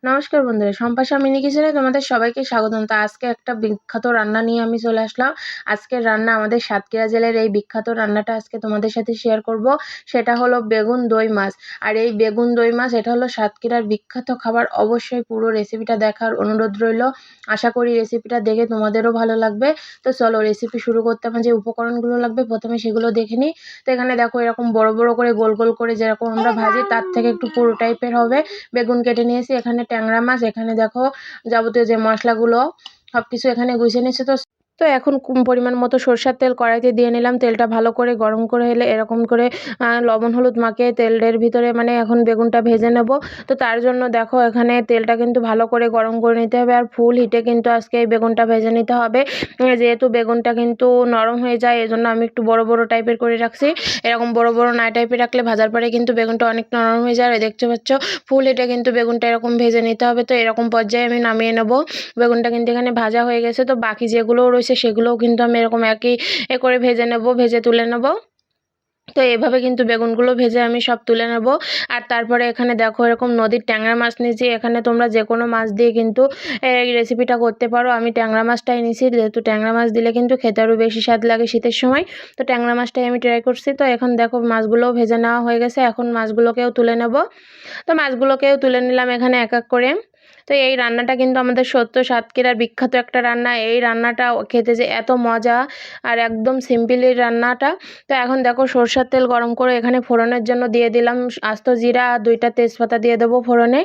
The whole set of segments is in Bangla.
নমস্কার বন্ধুরা, সম্পাশা মিনি কিচেনে তোমাদের সবাইকে স্বাগতম। তো আজকে একটা বিখ্যাত রান্না নিয়ে আমি চলে আসলাম। আজকের রান্না আমাদের সাতক্ষীরা জেলার এই বিখ্যাত রান্নাটা আজকে তোমাদের সাথে শেয়ার করব। সেটা হলো বেগুন দই মাছ। আর এই বেগুন দই মাছ এটা হলো সাতক্ষীরার বিখ্যাত খাবার। অবশ্যই পুরো রেসিপিটা দেখার অনুরোধ রইল। আশা করি রেসিপিটা দেখে তোমাদেরও ভালো লাগবে। তো চলো রেসিপি শুরু করতে আমার যে উপকরণগুলো লাগবে প্রথমে সেগুলো দেখে নিই। তো এখানে দেখো এরকম বড় বড় করে গোল গোল করে যেরকম আমরা ভাজি তার থেকে একটু পুরো টাইপের হবে বেগুন কেটে নিয়েছি। এখানে ট্যাংরা মাছ, এখানে দেখো যাবতীয় যে মশলাগুলো সবকিছু এখানে গুছিয়ে নিয়েছি। তো এখন পরিমাণ মতো সরষের তেল কড়াইতে দিয়ে নিলাম। তেলটা ভালো করে গরম করে এলে এরকম করে লবণ হলুদ মাখিয়ে তেলের ভিতরে মানে এখন বেগুনটা ভেজে নেব। তো তার জন্য দেখো এখানে তেলটা কিন্তু ভালো করে গরম করে নিতে হবে আর ফুল হিটে কিন্তু আজকে এই বেগুনটা ভেজে নিতে হবে। যেহেতু বেগুনটা কিন্তু নরম হয়ে যায় এজন্য আমি একটু বড় বড় টাইপের করে রাখছি। এরকম বড় বড় না টাইপের রাখলে ভাজার পরে কিন্তু বেগুনটা অনেক নরম হয়ে যায়। আর দেখতে পাচ্ছ ফুল হিটে কিন্তু বেগুনটা এরকম ভেজে নিতে হবে। তো এরকম পর্যায়ে আমি নামিয়ে নেব। বেগুনটা কিন্তু এখানে ভাজা হয়ে গেছে। তো বাকি যেগুলোও রয়েছে সেগুলোও কিন্তু আমি এরকম একই করে ভেজে নেব, ভেজে তুলে নেব। তো এভাবে কিন্তু বেগুনগুলো ভেজে আমি সব তুলে নেব। আর তারপরে এখানে দেখো এরকম নদীর ট্যাংরা মাছ নিয়েছি। এখানে তোমরা যে কোনো মাছ দিয়ে কিন্তু এই রেসিপিটা করতে পারো। আমি ট্যাংরা মাছটাই নিয়েছি, যেহেতু ট্যাংরা মাছ দিলে কিন্তু খেতে আরও বেশি স্বাদ লাগে শীতের সময়। তো ট্যাংরা মাছটাই আমি ট্রাই করছি। তো এখন দেখো মাছগুলোও ভেজে নেওয়া হয়ে গেছে। এখন মাছগুলোকেও তুলে নেব। তো মাছগুলোকেও তুলে নিলাম এখানে এক এক করে। তো এই রান্নাটা কিন্তু আমাদের সাতক্ষীরার বিখ্যাত একটা রান্না। এই রান্নাটা খেতে যে এত মজা আর একদম সিম্পল এই রান্নাটা। তো এখন দেখো সরষের তেল গরম করে এখানে ফোড়নের জন্য দিয়ে দিলাম আস্ত জিরা আর 2টা তেজপাতা দিয়ে দেবো ফোড়নে।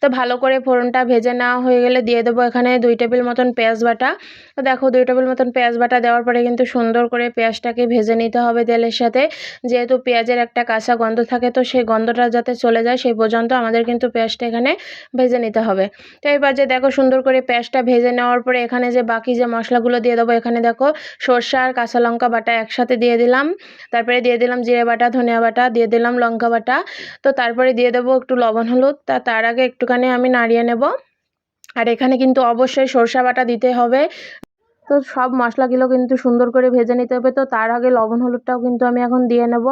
তো ভালো করে ফোড়নটা ভেজে নেওয়া হয়ে গেলে দিয়ে দেবো এখানে 2 টেবিল মতন পেঁয়াজ বাটা। তো দেখো 2 টেবিল মতন পেঁয়াজ বাটা দেওয়ার পরে কিন্তু সুন্দর করে পেঁয়াজটাকে ভেজে নিতে হবে তেলের সাথে। যেহেতু পেঁয়াজের একটা কাঁচা গন্ধ থাকে, তো সেই গন্ধটা যাতে চলে যায় সেই পর্যন্ত আমাদের কিন্তু পেঁয়াজটা এখানে ভেজে নিতে হবে। তো এবার যে দেখো সুন্দর করে পেঁয়াজটা ভেজে নেওয়ার পরে এখানে যে বাকি যে মশলাগুলো দিয়ে দেবো। এখানে দেখো সরষে আর কাঁচা লঙ্কা বাটা একসাথে দিয়ে দিলাম। তারপরে দিয়ে দিলাম জিরে বাটা, ধনিয়া বাটা, দিয়ে দিলাম লঙ্কা বাটা। তো তারপরে দিয়ে দেবো একটু লবণ হলুদ। তার আগে একটুখানি আমি নাড়িয়ে নেব। আর এখানে কিন্তু অবশ্যই সরষে বাটা দিতে হবে। তো সব মশলাগুলো কিন্তু সুন্দর করে ভেজে নিতে হবে। তো তার আগে লবণ হলুদটাও কিন্তু আমি এখন দিয়ে নেব।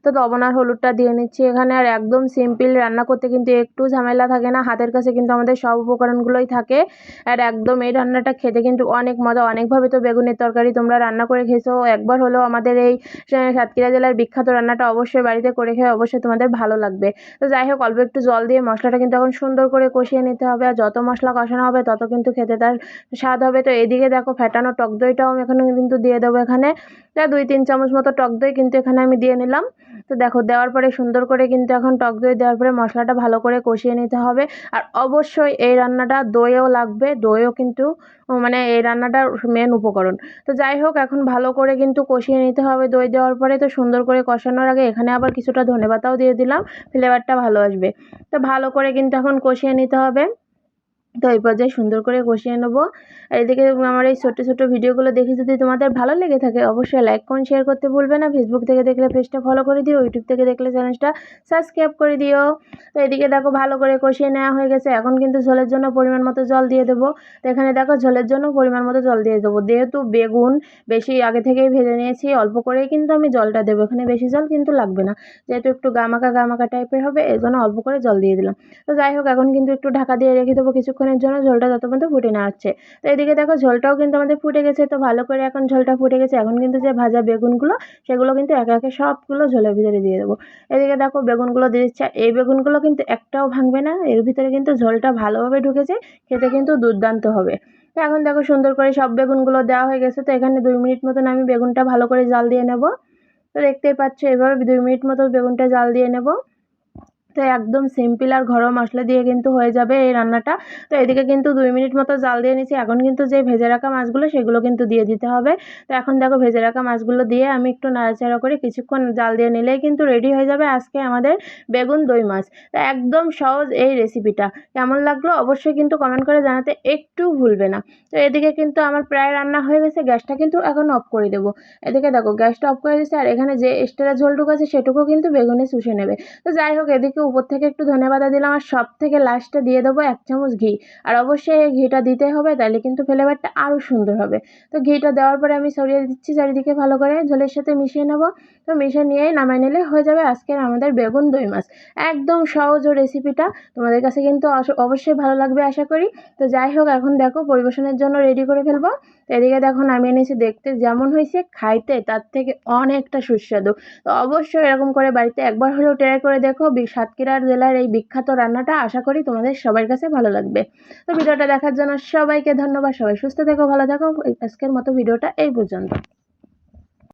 তো লবণ আর হলুদটা দিয়ে নিচ্ছি এখানে। আর একদম সিম্পল রান্না করতে কিন্তু একটু ঝামেলা থাকে না, হাতের কাছে কিন্তু আমাদের সব উপকরণগুলোই থাকে। আর একদম এই রান্নাটা খেতে কিন্তু অনেক মজা। অনেকভাবে তো বেগুনের তরকারি তোমরা রান্না করে খেয়েছো, একবার হলেও আমাদের এই সাতক্ষীরা জেলার বিখ্যাত রান্নাটা অবশ্যই বাড়িতে করে খেয়ে অবশ্যই তোমাদের ভালো লাগবে। তো যাই হোক অল্প একটু জল দিয়ে মশলাটা কিন্তু এখন সুন্দর করে কষিয়ে নিতে হবে। আর যত মশলা কষানো হবে তত কিন্তু খেতে তার স্বাদ হবে। তো এদিকে দেখো ফেটানো টক দইটাও আমি এখানে কিন্তু দিয়ে দেবো এখানে। তা 2-3 চামচ মতো টক দই কিন্তু এখানে আমি দিয়ে নিলাম। তো দেখো দেওয়ার পরে সুন্দর করে কিন্তু এখন টক দই দেওয়ার পরে মশলাটা ভালো করে কষিয়ে নিতে হবে। আর অবশ্যই এই রান্নাটা দইও লাগবে, দইও কিন্তু মানে এই রান্নাটার মেন উপকরণ। তো যাই হোক এখন ভালো করে কিন্তু কষিয়ে নিতে হবে দই দেওয়ার পরে। তো সুন্দর করে কষানোর আগে এখানে আবার কিছুটা ধনেপাতাও দিয়ে দিলাম, ফ্লেভারটা ভালো আসবে। তো ভালো করে কিন্তু এখন কষিয়ে নিতে হবে। তো এই পর্যায়ে সুন্দর করে কষিয়ে নেবো। আর এদিকে আমার এই ছোট্ট ছোট্ট ভিডিওগুলো দেখে যদি তোমাদের ভালো লেগে থাকে অবশ্যই লাইক কমেন্ট শেয়ার করতে ভুলবে না। ফেসবুক থেকে দেখলে পেজটা ফলো করে দিও, ইউটিউব থেকে দেখলে চ্যানেলটা সাবস্ক্রাইব করে দিও। তো এদিকে দেখো ভালো করে কষিয়ে নেওয়া হয়ে গেছে। এখন কিন্তু ঝোলের জন্য পরিমাণ মতো জল দিয়ে দেবো। তো এখানে দেখো ঝোলের জন্য পরিমাণ মতো জল দিয়ে দেবো। যেহেতু বেগুন বেশি আগে থেকেই ভেজে নিয়েছি অল্প করেই কিন্তু আমি জলটা দেবো। এখানে বেশি জল কিন্তু লাগবে না, যেহেতু একটু গামাকা গামাকা টাইপের হবে এই জন্য অল্প করে জল দিয়ে দিলাম। তো যাই হোক এখন কিন্তু একটু ঢাকা দিয়ে রেখে দেবো কিছুক্ষণের জন্য, ঝোলটা যত পর্যন্ত ফুটে না আসছে। তো এদিকে দেখো ঝোলটাও কিন্তু আমাদের ফুটে গেছে। তো ভালো করে এখন ঝোলটা ফুটে গেছে। এখন কিন্তু যে ভাজা বেগুনগুলো সেগুলো কিন্তু একে একে সবগুলো ঝোলের ভিতরে দিয়ে দেবো। এদিকে দেখো বেগুনগুলো দিয়ে দিচ্ছে। এই বেগুনগুলো কিন্তু একটাও ভাঙবে না, এর ভিতরে কিন্তু ঝোলটা ভালোভাবে ঢুকেছে, খেতে কিন্তু দুর্দান্ত হবে। তো এখন দেখো সুন্দর করে সব বেগুনগুলো দেওয়া হয়ে গেছে। তো এখানে 2 মিনিট মতন আমি বেগুনটা ভালো করে জাল দিয়ে নেব। তো দেখতেই পাচ্ছ এভাবে 2 মিনিট মতো বেগুনটা জাল দিয়ে নেব। তো একদম সিম্পল আর ঘরোয়া মশলা দিয়ে কিন্তু হয়ে যাবে এই রান্নাটা। তো এদিকে কিন্তু 2 মিনিট মতো জাল দিয়ে নিয়েছি। এখন কিন্তু যে ভেজে রাখা মাছগুলো সেগুলো কিন্তু দিয়ে দিতে হবে। তো এখন দেখো ভেজে রাখা মাছগুলো দিয়ে আমি একটু নাড়াচাড়া করে কিছুক্ষণ জাল দিয়ে নিলেই কিন্তু রেডি হয়ে যাবে আজকে আমাদের বেগুন দই মাছ। তো একদম সহজ এই রেসিপিটা। কেমন লাগলো অবশ্যই কিন্তু কমেন্ট করে জানাতে একটু ভুলবে না। তো এদিকে কিন্তু আমার প্রায় রান্না হয়ে গেছে, গ্যাসটা কিন্তু এখন অফ করে দেবো। এদিকে দেখো গ্যাসটা অফ করে দিয়েছি। আর এখানে যে এক্সট্রা ঝোলটুকু আছে সেটুকু কিন্তু বেগুনে শুষে নেবে। তো যাই হোক এদিকেও উপর থেকে একটু ধনেপাতা দিলাম, আর সব থেকে লাস্টে দিয়ে দেবো 1 চামচ ঘি। আর অবশ্যই এই ঘিটা দিতে হবে, তাহলে কিন্তু ফ্লেভারটা আরও সুন্দর হবে। তো ঘিটা দেওয়ার পরে আমি ছড়িয়ে দিচ্ছি চারিদিকে ভালো করে, ঝোলের সাথে মিশিয়ে নেব। তো মিশিয়ে নিয়েই নামাই নিলে হয়ে যাবে আজকের আমাদের বেগুন দই মাছ। একদম সহজ ও রেসিপিটা, তোমাদের কাছে কিন্তু অবশ্যই ভালো লাগবে আশা করি। তো যাই হোক, এখন দেখো পরিবেশনের জন্য রেডি করে ফেলবো। তো এদিকে দেখো নামিয়ে নিয়েছি, দেখতে যেমন হয়েছে খাইতে তার থেকে অনেকটা সুস্বাদু। তো অবশ্যই এরকম করে বাড়িতে একবার হলেও ট্রাই করে দেখো সাতক্ষীরা জেলার এই বিখ্যাত রান্নাটা। আশা করি তোমাদের সবার কাছে ভালো লাগবে। তো ভিডিওটা দেখার জন্য সবাইকে ধন্যবাদ। সবাই সুস্থ থেকো, ভালো থাকো। আজকের মতো ভিডিওটা এই পর্যন্ত।